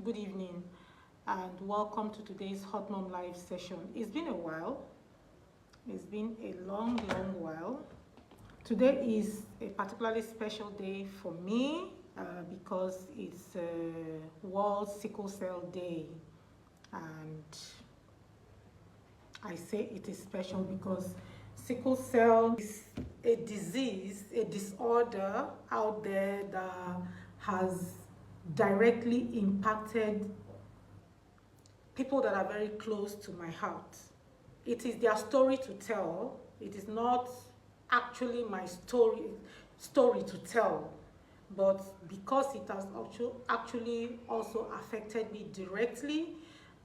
Good evening, and welcome to today's Hot Mom Live session. It's been a while. It's been a long, long while. Today is a particularly special day for me because it's World Sickle Cell Day. And I say it is special because sickle cell is a disease, a disorder out there that has directly impacted people that are very close to my heart. It is their story to tell. It is not actually my story to tell, but because it has actually also affected me directly,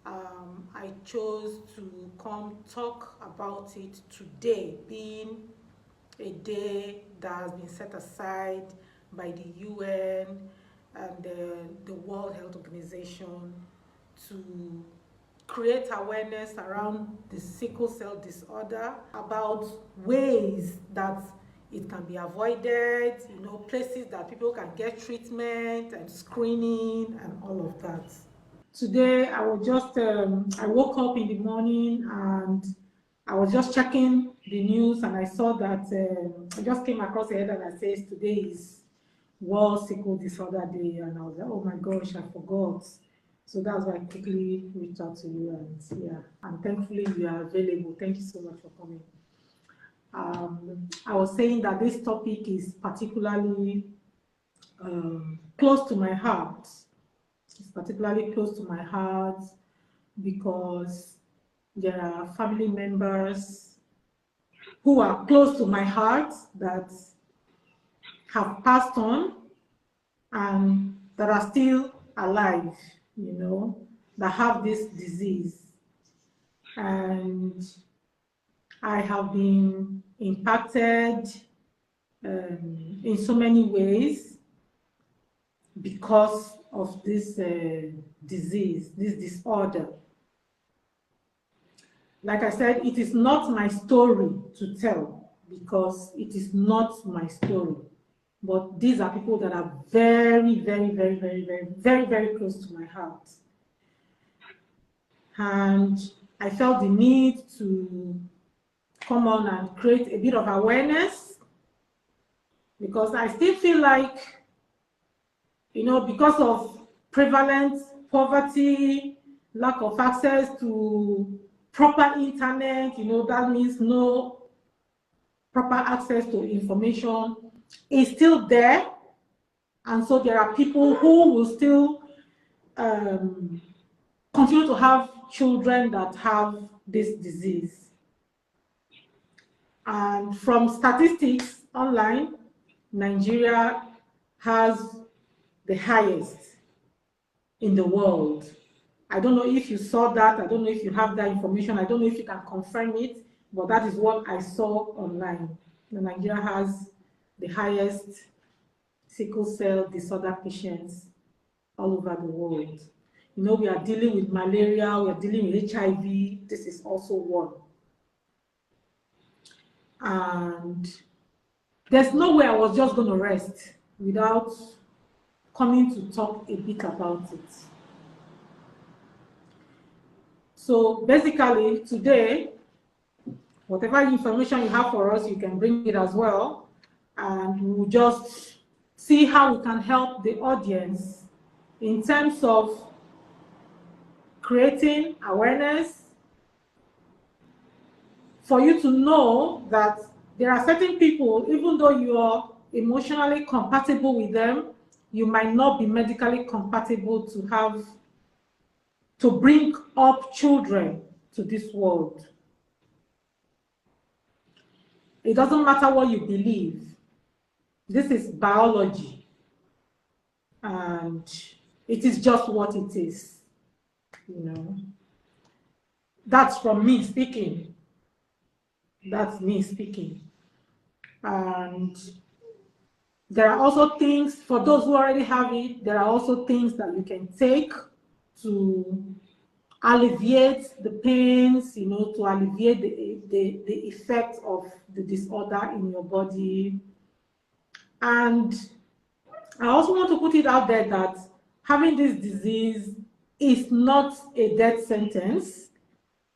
I chose to come talk about it today, being a day that has been set aside by the UN and the World Health Organization to create awareness around the sickle cell disorder, about ways that it can be avoided, places that people can get treatment and screening and all of that. Today, I woke up in the morning and I was just checking the news and I saw that I just came across a headline that says today is World Sickle Disorder Day, and I was like, oh my gosh, I forgot. So that's why I quickly reached out to you, and yeah, and thankfully you are available. Thank you so much for coming. I was saying that this topic is particularly close to my heart. It's particularly close to my heart because there are family members who are close to my heart that have passed on and that are still alive, that have this disease. And I have been impacted in so many ways because of this disease, this disorder. Like I said, it is not my story to tell because it is not my story. But these are people that are very, very, very, very, very, very, very close to my heart. And I felt the need to come on and create a bit of awareness because I still feel like, because of prevalent poverty, lack of access to proper internet, that means no proper access to information is still there. And so there are people who will still continue to have children that have this disease. And from statistics online, Nigeria has the highest in the world. I don't know if you saw that. I don't know if you have that information. I don't know if you can confirm it, but that is what I saw online. Nigeria has the highest sickle cell disorder patients all over the world. We are dealing with malaria, we are dealing with HIV. This is also one. And there's no way I was just going to rest without coming to talk a bit about it. So basically today, whatever information you have for us, you can bring it as well. And we'll just see how we can help the audience in terms of creating awareness for you to know that there are certain people, even though you are emotionally compatible with them, you might not be medically compatible to bring up children to this world. It doesn't matter what you believe. This is biology, and it is just what it is. That's from me speaking. That's me speaking. And there are also things, for those who already have it, there are also things that you can take to alleviate the pains, to alleviate the effect of the disorder in your body. And I also want to put it out there that having this disease is not a death sentence.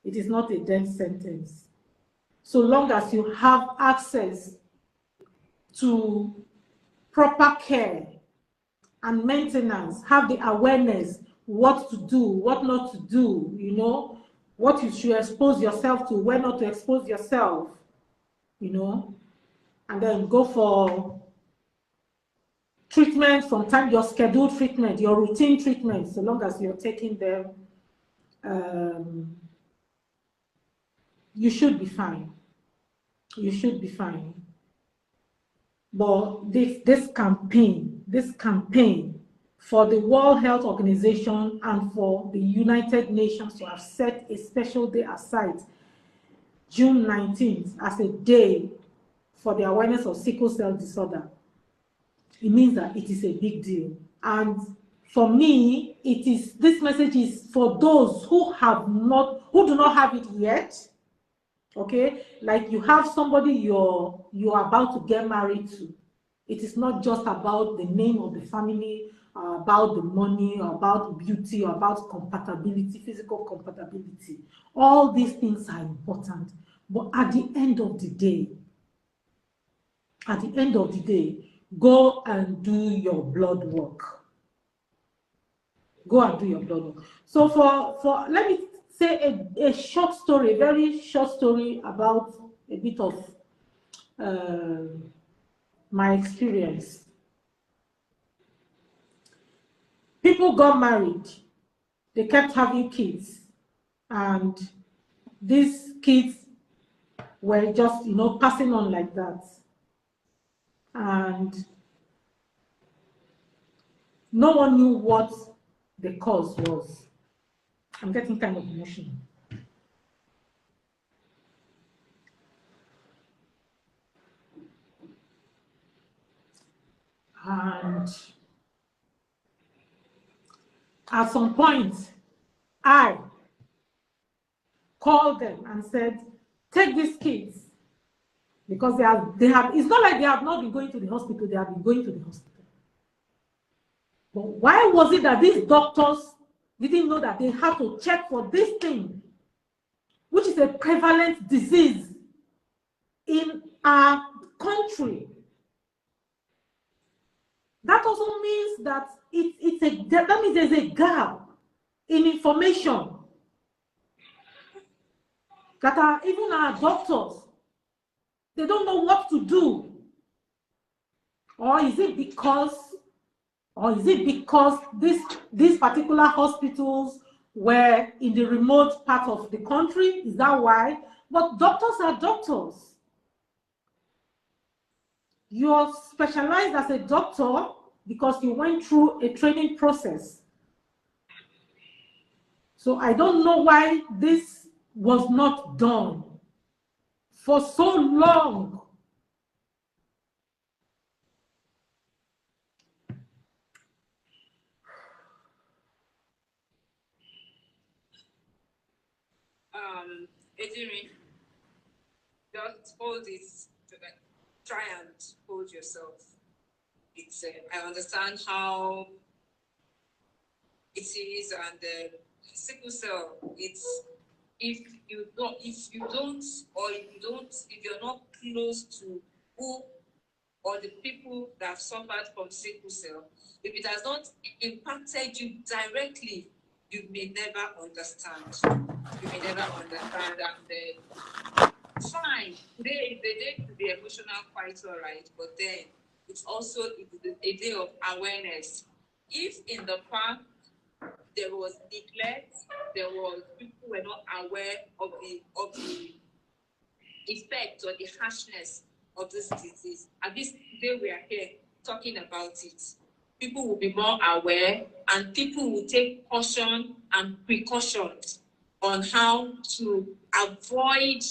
It is not a death sentence. So long as you have access to proper care and maintenance, have the awareness what to do, what not to do, you know, what you should expose yourself to, when not to expose yourself, you know, and then go for treatment from time, your scheduled treatment, your routine treatment, so long as you're taking them, you should be fine. You should be fine. But this campaign for the World Health Organization and for the United Nations to have set a special day aside, June 19th, as a day for the awareness of sickle cell disorder, it means that it is a big deal. And for me, this message is for those who do not have it yet. Okay, like you have somebody you're about to get married to. It is not just about the name of the family, about the money, or about beauty, or about compatibility, physical compatibility. All these things are important. But at the end of the day, go and do your blood work. Go and do your blood work. So for let me say a short story, a very short story about a bit of my experience. People got married, they kept having kids, and these kids were just, you know, passing on like that. And no one knew what the cause was. I'm getting kind of emotional. And at some point, I called them and said, take these kids, because they have, it's not like they have not been going to the hospital, they have been going to the hospital. But why was it that these doctors didn't know that they have to check for this thing, which is a prevalent disease in our country? That also means that that means there's a gap in information that even our doctors, they don't know what to do. Or is it because these particular hospitals were in the remote part of the country? Is that why? But doctors are doctors. You're specialized as a doctor because you went through a training process. So I don't know why this was not done for so long. Ejiri, just hold it, try and hold yourself. It's I understand how it is, and sickle cell, it's if you're not close to who or the people that have suffered from sickle cell, if it has not impacted you directly, you may never understand. You may never understand, and fine. Today is a day to be emotional, quite all right, but then it's also a day of awareness. If in the past there was neglect, there was people were not aware of the effect or the harshness of this disease, at this day we are here talking about it, people will be more aware, and people will take caution and precautions on how to avoid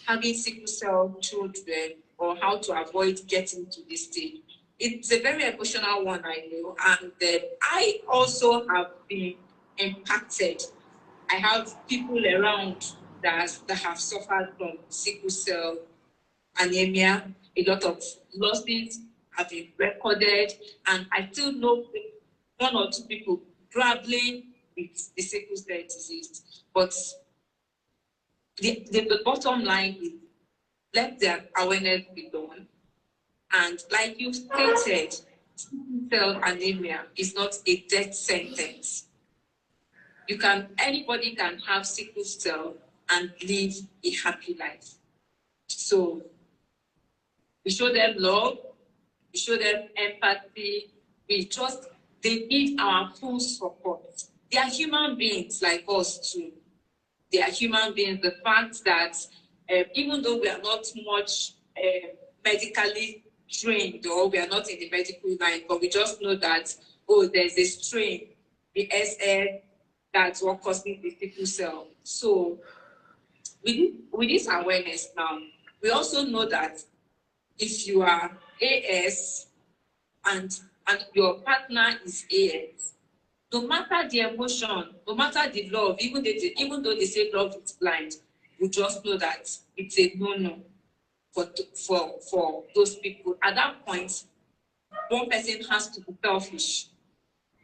having sickle cell children, or how to avoid getting to this stage. It's a very emotional one, I know, and I also have been impacted. I have people around that have suffered from sickle cell anemia. A lot of losses have been recorded, and I still know one or two people traveling with the sickle cell disease. But the bottom line is, let the awareness be done. And like you stated, sickle cell anemia is not a death sentence. Anybody can have sickle cell and live a happy life. So we show them love, we show them empathy, they need our full support. They are human beings like us too. They are human beings. The fact that even though we are not much medically trained, or we are not in the medical line, but we just know that, there's a strain, the SS, that's what causes the sickle cell. So with this awareness now, we also know that if you are AS and your partner is AS, no matter the emotion, no matter the love, even though they say love is blind, you just know that it's a no-no for those people. At that point, one person has to be selfish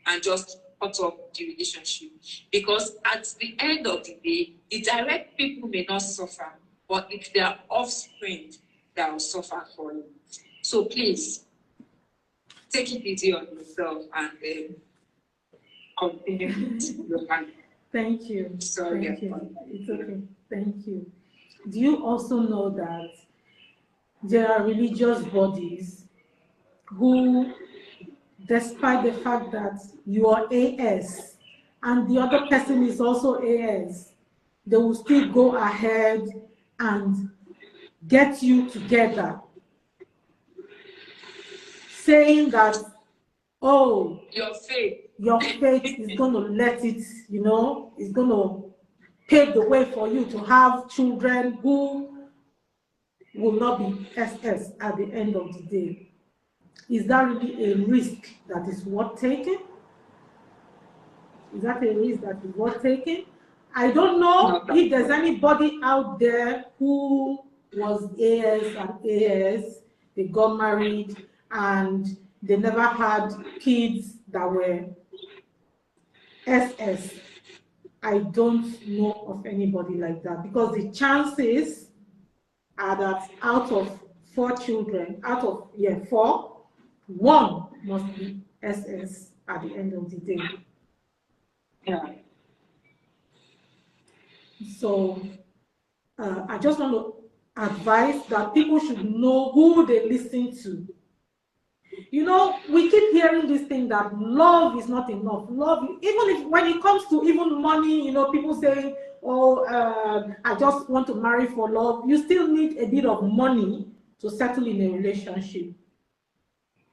and just cut off the relationship. Because at the end of the day, the direct people may not suffer, but it's their offspring that will suffer for it. So please, take it easy on yourself and continue with your life. Thank you. Sorry. Thank you. It's okay. Thank you. Do you also know that there are religious bodies who, despite the fact that you are AS and the other person is also AS, they will still go ahead and get you together, saying that, oh, your faith is going to let it, it's going to pave the way for you to have children who will not be SS at the end of the day. Is that really a risk that is worth taking? Is that a risk that is worth taking? I don't know if there's anybody out there who was AS and AS, they got married and they never had kids that were SS. I don't know of anybody like that, because the chances are that out of 4 children, four, 1 must be SS at the end of the day. Yeah. So I just want to advise that people should know who they listen to. We keep hearing this thing that love is not enough. Love, even if when it comes to even money, people saying, I just want to marry for love. You still need a bit of money to settle in a relationship.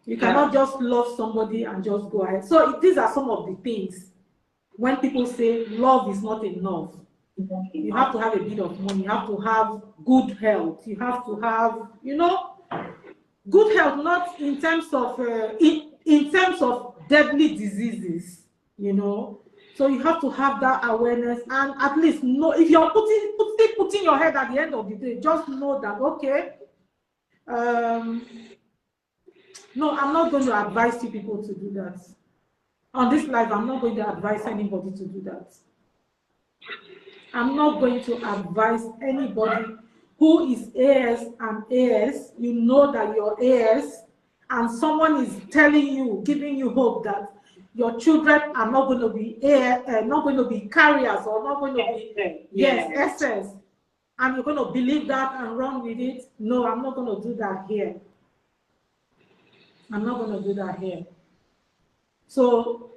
You cannot just love somebody and just go ahead. So these are some of the things when people say love is not enough. You have to have a bit of money. You have to have good health. You have to have, good health, not in terms of in terms of deadly diseases. So you have to have that awareness, and at least know, if you're putting your head at the end of the day, just know that, okay, no, I'm not going to advise you people to do that. On this life, I'm not going to advise anybody to do that. I'm not going to advise anybody who is AS and AS. You know that you're AS, and someone is telling you, giving you hope that your children are not going to be not going to be carriers, or not going to be SS, and you're going to believe that and run with it. No, I'm not going to do that here. I'm not going to do that here. So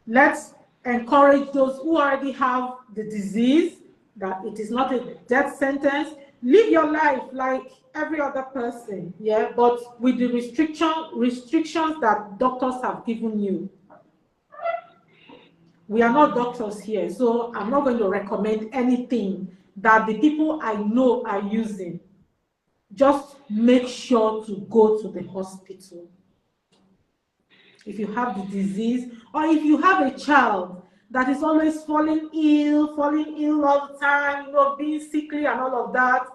let's encourage those who already have the disease, that it is not a death sentence. Live your life like every other person, but with the restrictions that doctors have given you. We are not doctors here, so I'm not going to recommend anything that the people I know are using. Just make sure to go to the hospital. If you have the disease, or if you have a child that is always falling ill all the time, being sickly and all of that,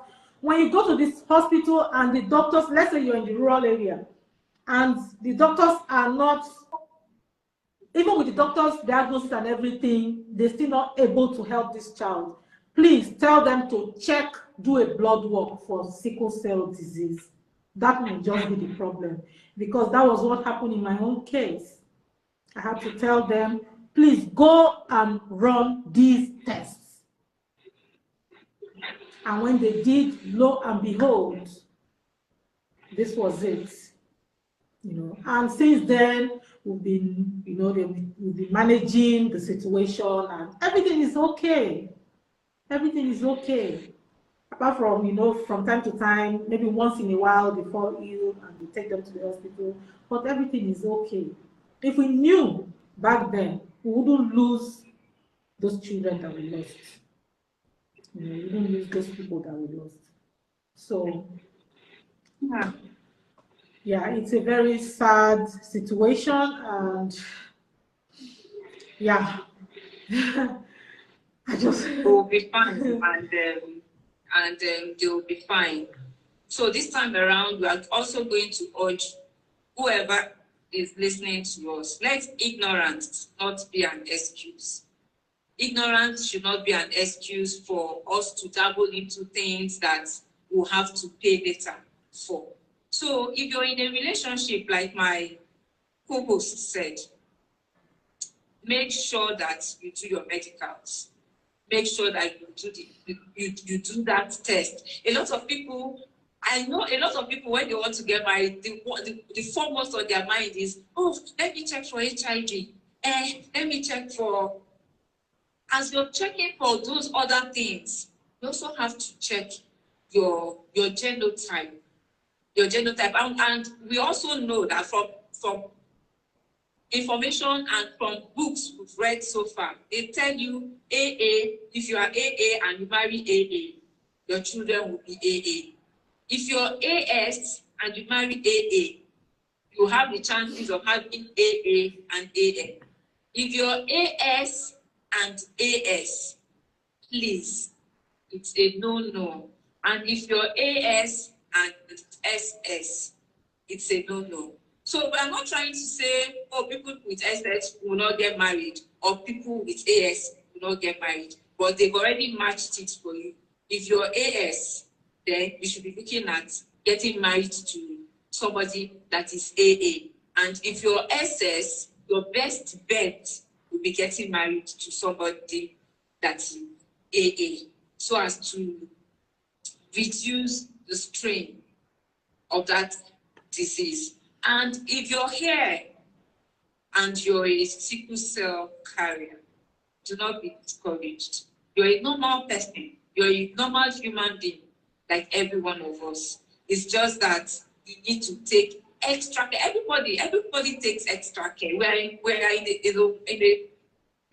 when you go to this hospital and the doctors, let's say you're in the rural area, and the doctors are not even with the doctor's diagnosis and everything, they're still not able to help this child. Please tell them to check, do a blood work for sickle cell disease. That may just be the problem, because that was what happened in my own case. I had to tell them, please go and run these tests. And when they did, lo and behold, this was it. And since then, we've been, we've been managing the situation, and everything is okay. Everything is okay. Apart from, from time to time, maybe once in a while they fall ill and we take them to the hospital, but everything is okay. If we knew back then, we wouldn't lose those children that we lost. We wouldn't lose those people that we lost. So, yeah, it's a very sad situation, and yeah, I just We'll be fine, and they'll be fine. So this time around, we are also going to urge whoever is listening to us, let ignorance not be an excuse. Ignorance should not be an excuse for us to dabble into things that we'll have to pay later for. So if you're in a relationship, like my co-host said, make sure that you do your medicals. Make sure that you do that test. A lot of people, I know a lot of people, when they want to get married, the foremost on their mind is, oh, let me check for HIV. Let me check for... As you're checking for those other things, you also have to check your genotype. And we also know that from information and from books we've read so far, they tell you AA, if you are AA and you marry AA, your children will be AA. If you're AS and you marry AA, you have the chances of having AA and AN. If you're AS and AS, please, it's a no-no. And if you're AS and SS, it's a no-no. So we're not trying to say, oh, people with SS will not get married, or people with AS will not get married, but they've already matched it for you. If you're AS, then you should be looking at getting married to somebody that is AA. And if you're SS, your best bet will be getting married to somebody that is AA, so as to reduce the strain of that disease. And if you're here and you're a sickle cell carrier, do not be discouraged. You're a normal person. You're a normal human being, like every one of us. It's just that you need to take extra care. Everybody takes extra care. We're in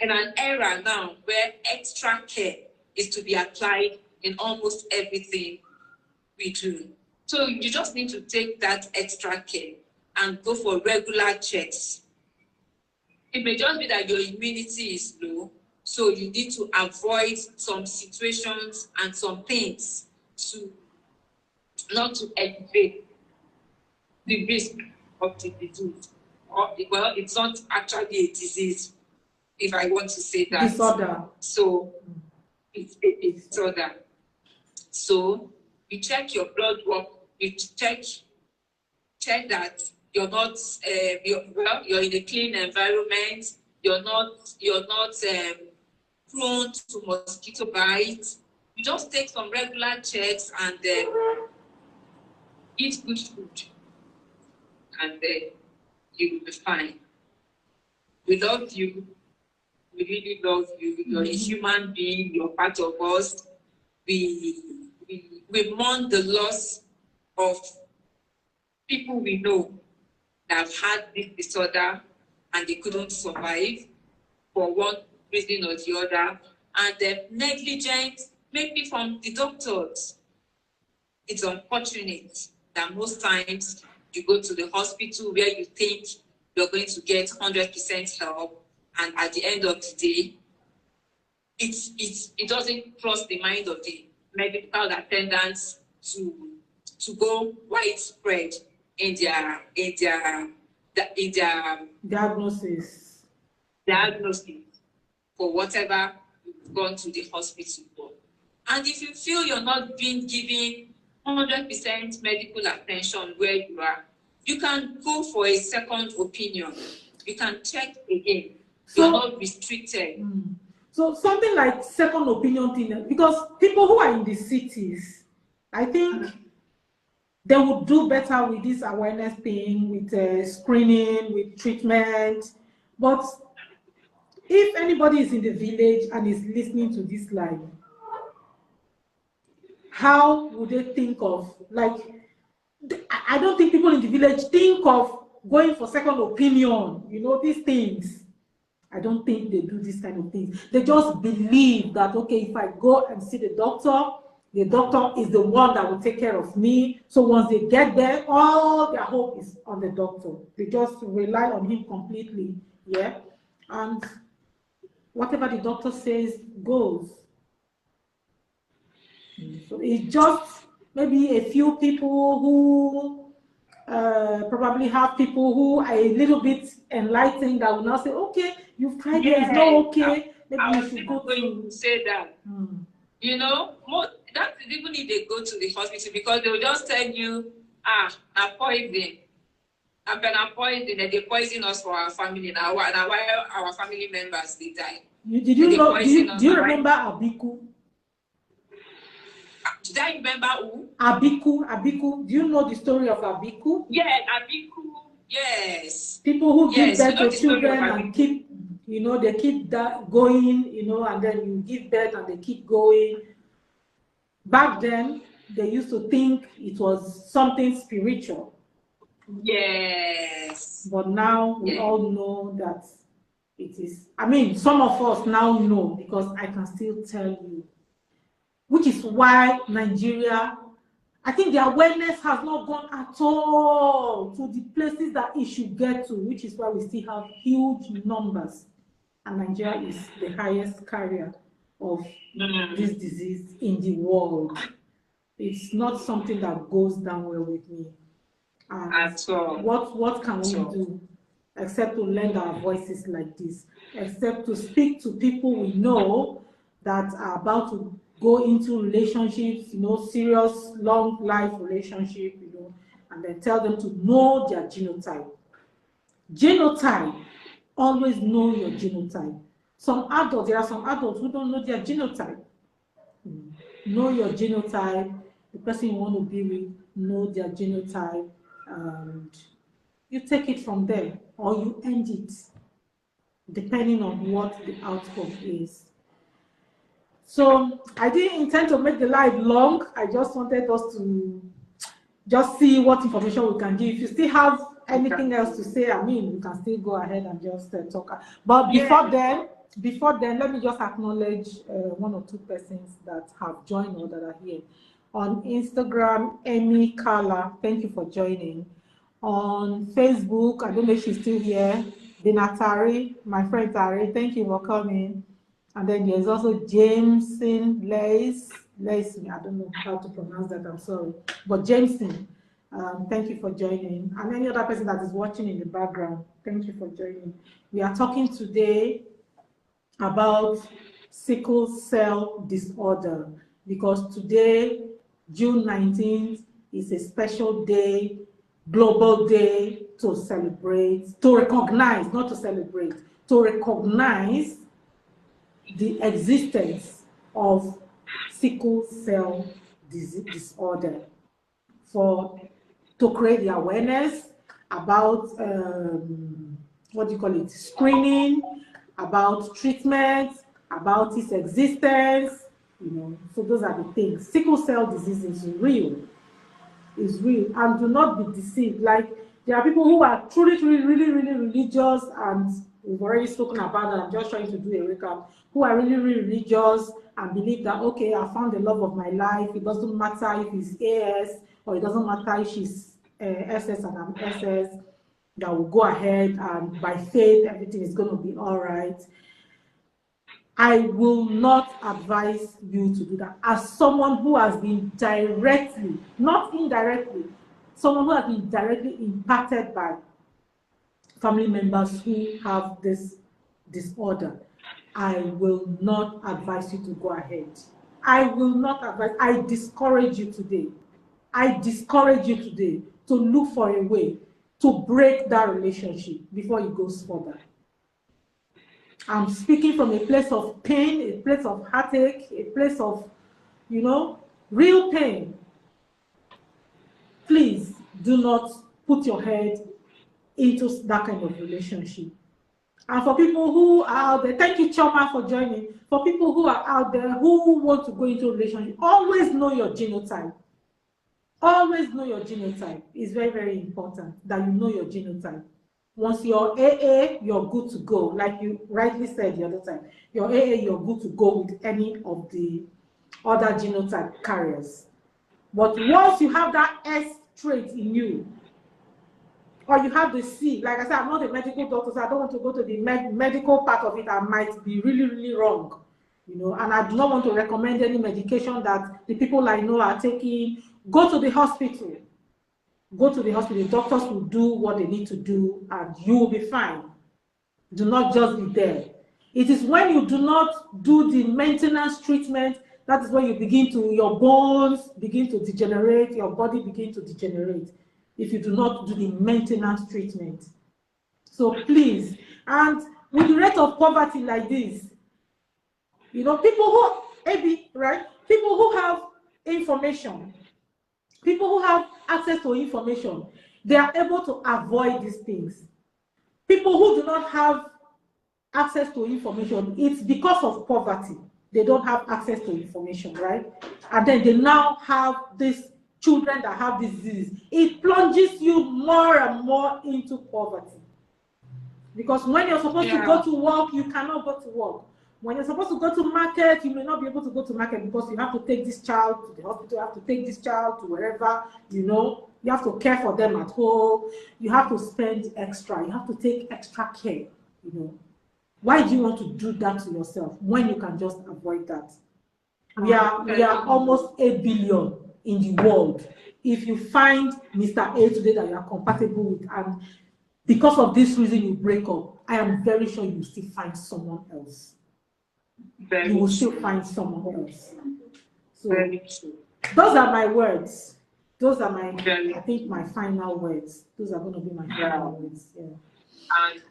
an era now where extra care is to be applied in almost everything we do. So you just need to take that extra care and go for regular checks. It may just be that your immunity is low, so you need to avoid some situations and some things to not to elevate the risk of the disease. Well, it's not actually a disease, if I want to say that. Disorder. So it's a disorder. So you check your blood work, you check that you're not you're in a clean environment, you're not prone to mosquito bites. You just take some regular checks and eat good food, and you will be fine. We love you. We really love you. You're a human being. You're part of us. We mourn the loss of people we know that have had this disorder and they couldn't survive for one reason or the other, and the negligence, maybe from the doctors. It's unfortunate that most times you go to the hospital where you think you're going to get 100% help, and at the end of the day, it doesn't cross the mind of the medical attendants to go widespread in their diagnosis. diagnosis for whatever you've gone to the hospital for. And if you feel you're not being given 100% medical attention where you are, you can go for a second opinion. You can check again. You're not restricted. So something like second opinion thing, because people who are in the cities, I think they would do better with this awareness thing, with screening, with treatment. But if anybody is in the village and is listening to this live, how would they think of, like, I don't think people in the village think of going for second opinion, you know, these things. I don't think they do this kind of things. They just believe that, okay, if I go and see the doctor is the one that will take care of me. So once they get there, all their hope is on the doctor. They just rely on him completely, yeah? And whatever the doctor says goes. So it's just maybe a few people who probably have people who are a little bit enlightened that will now say, okay, you've tried it, it's not okay. Maybe you should go to say that. You know, that is even if they go to the hospital, because they will just tell you, na poison. I've been a poison, and they poison us for our family now. Now why our family members they die? Do you remember Abiku? Did I remember who? Abiku. Do you know the story of Abiku? Yeah, Abiku. Yes. People who give birth to children and keep, you know, they keep that going, you know, and then you give birth and they keep going. Back then, they used to think it was something spiritual. Yes. But now we all know that it is. I mean, some of us now know, because I can still tell you. Which is why Nigeria, I think the awareness has not gone at all to the places that it should get to, which is why we still have huge numbers. And Nigeria is the highest carrier of this disease in the world. It's not something that goes down well with me. At all. What can we do except to lend our voices like this, except to speak to people we know that are about to go into relationships, you know, serious long life relationship, you know, and then tell them to know their genotype. Genotype, always know your genotype. There are some adults who don't know their genotype. Know your genotype, the person you want to be with, know their genotype, and you take it from there, or you end it, depending on what the outcome is. So I didn't intend to make the live long. I just wanted us to just see what information we can give. If you still have anything else to say, I mean, we can still go ahead and just talk. But before then, let me just acknowledge one or two persons that have joined or that are here. On Instagram, Amy Carla, thank you for joining. On Facebook, I don't know if she's still here. Dinatari, my friend Tari, thank you for coming. And then there's also Jameson Lace, I don't know how to pronounce that, I'm sorry. But Jameson, thank you for joining. And any other person that is watching in the background, thank you for joining. We are talking today about sickle cell disorder, because today, June 19th, is a special day, global day to celebrate, to recognize, not to celebrate, to recognize the existence of sickle cell disorder, to create the awareness about screening, about treatment, about its existence, you know. So those are the things. Sickle cell disease is real, and do not be deceived. Like, there are people who are truly really religious, and we've already spoken about that. I'm just trying to do a recap. Who are really religious and believe that, okay, I found the love of my life. It doesn't matter if it's AS, or it doesn't matter if she's SS and I'm SS, that will go ahead, and by faith everything is going to be all right. I will not advise you to do that. As someone who has been directly, not indirectly, someone who has been directly impacted by family members who have this disorder, I will not advise you to go ahead. I will not advise. I discourage you today. I discourage you today to look for a way to break that relationship before it goes further. I'm speaking from a place of pain, a place of heartache, a place of, real pain. Please do not put your head into that kind of relationship. And for people who are out there, thank you, Choma, for joining. For people who are out there who want to go into a relationship, always know your genotype. Always know your genotype. It's very, very important that you know your genotype. Once you're AA, you're good to go. Like you rightly said the other time, you're AA, you're good to go with any of the other genotype carriers. But once you have that S trait in you, or you have the C, like I said, I'm not a medical doctor, so I don't want to go to the medical part of it. I might be really, really wrong, and I do not want to recommend any medication that the people I know are taking. Go to the hospital. Go to the hospital. Doctors will do what they need to do, and you will be fine. Do not just be there. It is when you do not do the maintenance treatment, that is when your bones begin to degenerate, your body begin to degenerate, if you do not do the maintenance treatment. So please, and with the rate of poverty like this, people who, maybe, right? People who have information, people who have access to information, they are able to avoid these things. People who do not have access to information, it's because of poverty. They don't have access to information, right? And then they now have these children that have this disease. It plunges you more and more into poverty. Because when you're supposed to go to work, you cannot go to work. When you're supposed to go to market, you may not be able to go to market because you have to take this child to the hospital, you have to take this child to wherever, you have to care for them at home, you have to spend extra, you have to take extra care, Why do you want to do that to yourself when you can just avoid that? We are almost 8 billion in the world. If you find Mr. A today that you are compatible with, and because of this reason you break up, I am very sure you will still find someone else. You will still find someone else. So those are my words. Those are my, I think, my final words. Those are going to be my final words. Yeah. And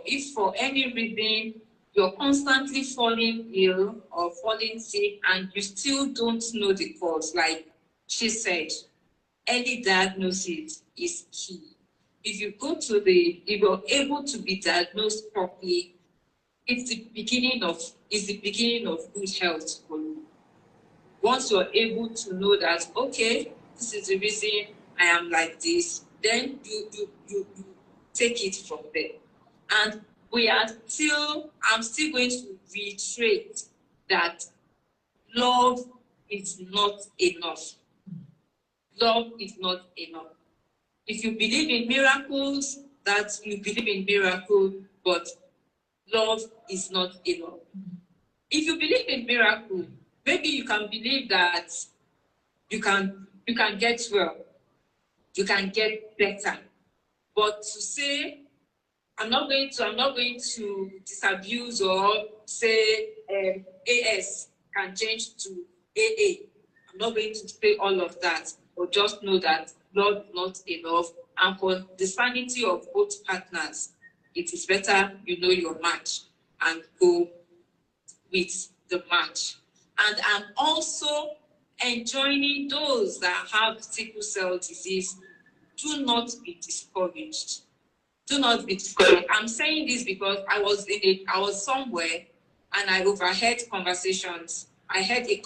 if for any reason you're constantly falling ill or falling sick and you still don't know the cause, like she said, early diagnosis is key. If you're able to be diagnosed properly, it's the beginning of good health for you. Once you're able to know that, okay, this is the reason I am like this, then you take it from there. And I'm still going to reiterate that love is not enough. Love is not enough. If you believe in miracles, that you believe in miracles, but love is not enough. If you believe in miracles, maybe you can believe that you can get well, you can get better. But to say, I'm not going to disabuse or say AS can change to AA. I'm not going to say all of that, but just know that love is not enough. And for the sanity of both partners, it is better you know your match and go with the match. And I'm also enjoining those that have sickle cell disease. Do not be discouraged. Do not be discouraged. I'm saying this because I was somewhere and I overheard conversations. I had a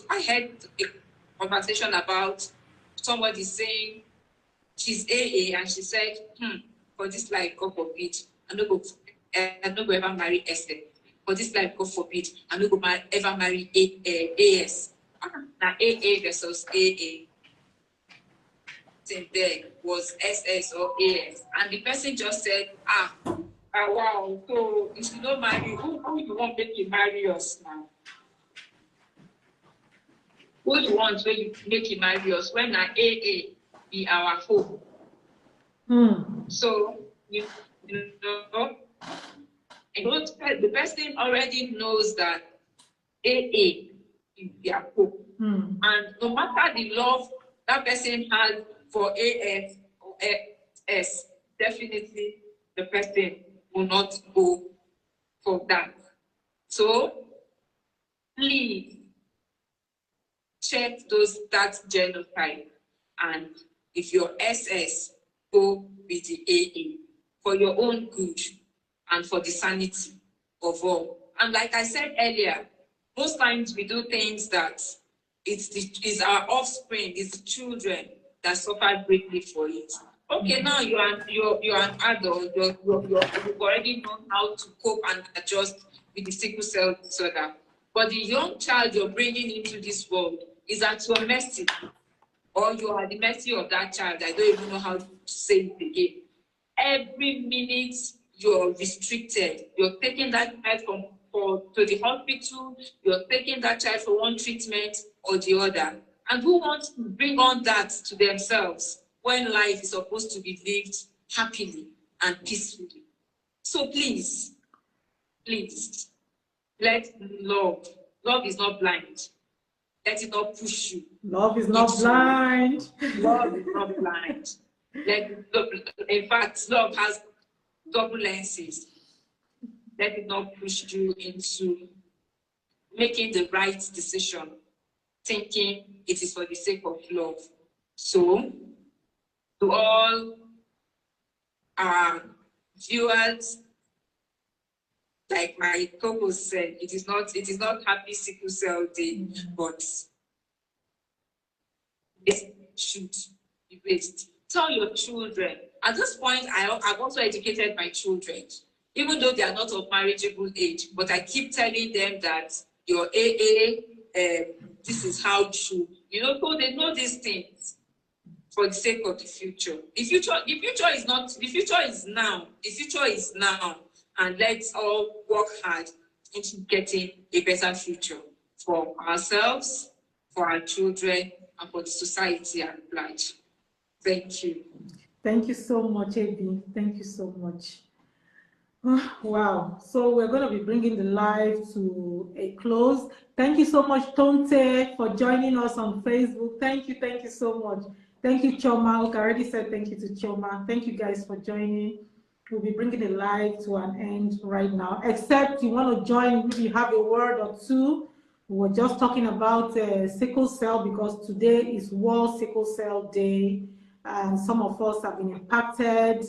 conversation about somebody saying she's AA and she said, for this life, God forbid, I no go ever marry Esther. For this life, God forbid, I no go ever marry AS. Now AA versus AA. There was SS or AS, and the person just said, wow, so if you don't marry, who you want make you marry us now? Who you want make you marry us when our AA be our home? So, The person already knows that AA is their hope. And no matter the love that person has for AS or S, definitely the person will not go for that. So please check that genotype, and if you're SS, go with the AA for your own good and for the sanity of all. And like I said earlier, most times we do things that it's our offspring, it's the children that suffer greatly for it. Okay, now you're an adult, you've already known how to cope and adjust with the sickle cell disorder. But the young child you're bringing into this world is at your mercy, or you are at the mercy of that child. I don't even know how to say it again. Every minute you're restricted. You're taking that child to the hospital, you're taking that child for one treatment or the other. And who wants to bring on that to themselves when life is supposed to be lived happily and peacefully? So please, let love is not blind. Let it not push you. Love is not blind. Love is not blind. In fact, love has double lenses. Let it not push you into making the right decision, thinking it is for the sake of love. So, to all our viewers, like my co-host said, it is not Happy Sickle Cell Day, but it should be raised. Tell your children. At this point, I've also educated my children, even though they are not of marriageable age, but I keep telling them that your AA, this is how you should, so they know these things for the sake of the future. The future is now. The future is now. And let's all work hard into getting a better future for ourselves, for our children, and for the society at large. Thank you. Thank you so much, AB. Thank you so much. Wow. So we're going to be bringing the live to a close. Thank you so much, Tonte, for joining us on Facebook. Thank you so much. Thank you, Choma. I already said thank you to Choma. Thank you guys for joining. We'll be bringing the live to an end right now. Except you want to join, maybe you have a word or two. We were just talking about sickle cell because today is World Sickle Cell Day, and some of us have been impacted,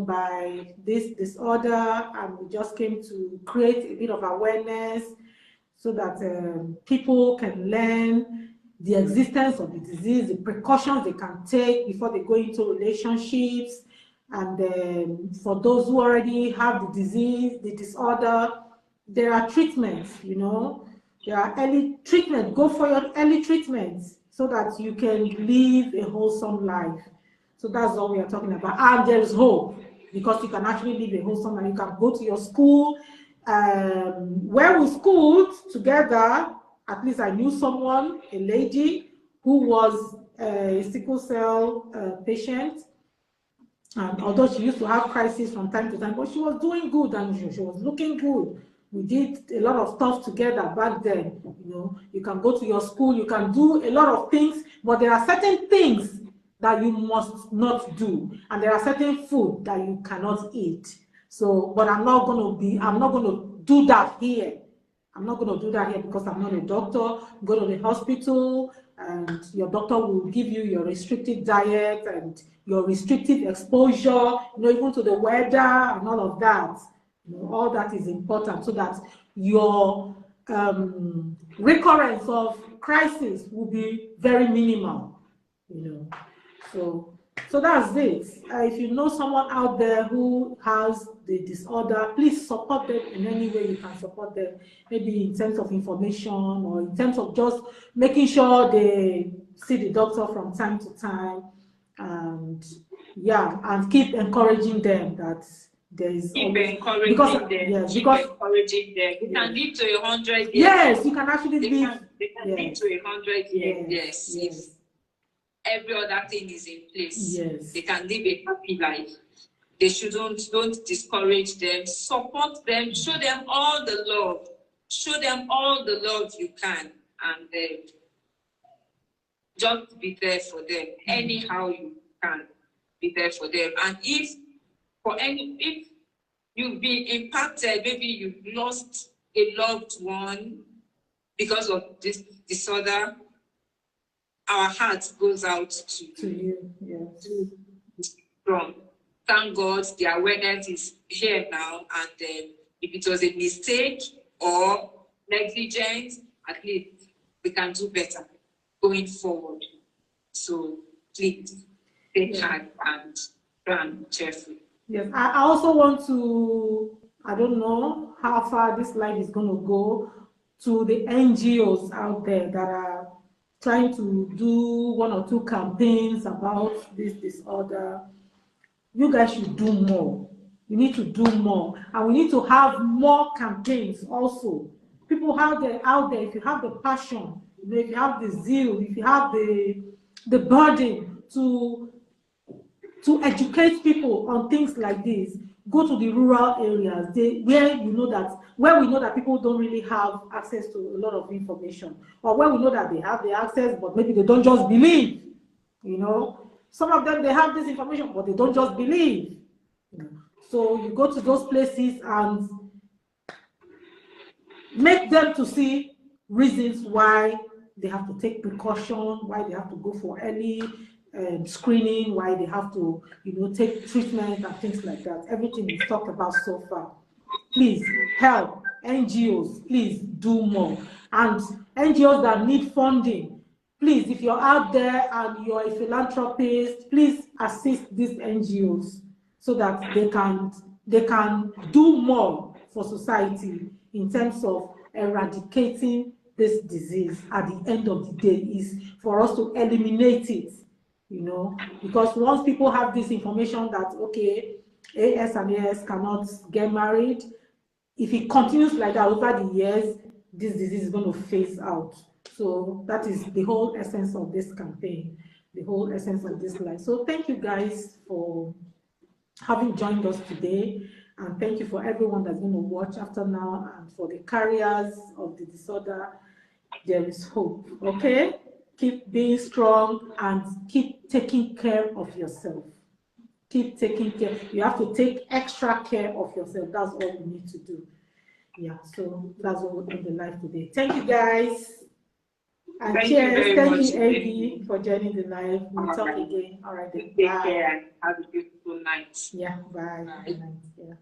by this disorder, and we just came to create a bit of awareness so that people can learn the existence of the disease, the precautions they can take before they go into relationships, and for those who already have the disease, the disorder, there are treatments, there are early treatment. Go for your early treatments so that you can live a wholesome life. So that's all we are talking about. And there is hope, because you can actually live a wholesome life. You can go to your school. Where we schooled together, at least I knew someone, a lady, who was a sickle cell patient. And although she used to have crises from time to time, but she was doing good and she was looking good. We did a lot of stuff together back then. You can go to your school, you can do a lot of things, but there are certain things that you must not do, and there are certain food that you cannot eat. So, but I'm not going to do that here. I'm not going to do that here because I'm not a doctor. Go to the hospital, and your doctor will give you your restricted diet and your restricted exposure, even to the weather and all of that. All that is important so that your recurrence of crisis will be very minimal. So that's it. If you know someone out there who has the disorder, please support them in any way you can support them. Maybe in terms of information or in terms of just making sure they see the doctor from time to time, and keep encouraging them that there is encouraging them. You can live to 100 years. Yes, you can actually live. They can live to 100 years. Yes. Every other thing is in place. Yes. They can live a happy life. They shouldn't, don't discourage them, support them, show them all the love. Show them all the love you can, and just be there for them. Anyhow you can, be there for them. And if you've been impacted, maybe you've lost a loved one because of this disorder, our heart goes out to you. Yes. From thank God the awareness is here now, and if it was a mistake or negligence, at least we can do better going forward. So please take heart and try and be cheerful. Yes, I also want to, I don't know how far this life is going to go, to the NGOs out there that are trying to do one or two campaigns about this disorder. You guys should do more. You need to do more, and we need to have more campaigns also. People out there, if you have the passion, if you have the zeal, if you have the burden to educate people on things like this, go to the rural areas, where we know that people don't really have access to a lot of information, or where we know that they have the access, but maybe they don't just believe. Some of them, they have this information, but they don't just believe. So you go to those places and make them to see reasons why they have to take precaution, why they have to go for early screening, why they have to, take treatment and things like that. Everything we've talked about so far. Please help NGOs. Please do more. And NGOs that need funding, please, if you're out there and you're a philanthropist, please assist these NGOs so that they can do more for society in terms of eradicating this disease. At the end of the day, is for us to eliminate it, because once people have this information that, okay, AS and AS cannot get married, if it continues like that over the years, this disease is going to phase out. So that is the whole essence of this campaign, the whole essence of this life. So thank you guys for having joined us today, and thank you for everyone that's going to watch after now, and for the carriers of the disorder. There is hope. Okay, keep being strong and keep taking care of yourself. Keep taking care. You have to take extra care of yourself. That's all you need to do. Yeah, so that's what we'll end the live today. Thank you guys. And cheers. Thank you, Abby, for joining the live. We'll talk again. All right, then. Take care and have a beautiful night. Yeah, bye. Good night. Yeah.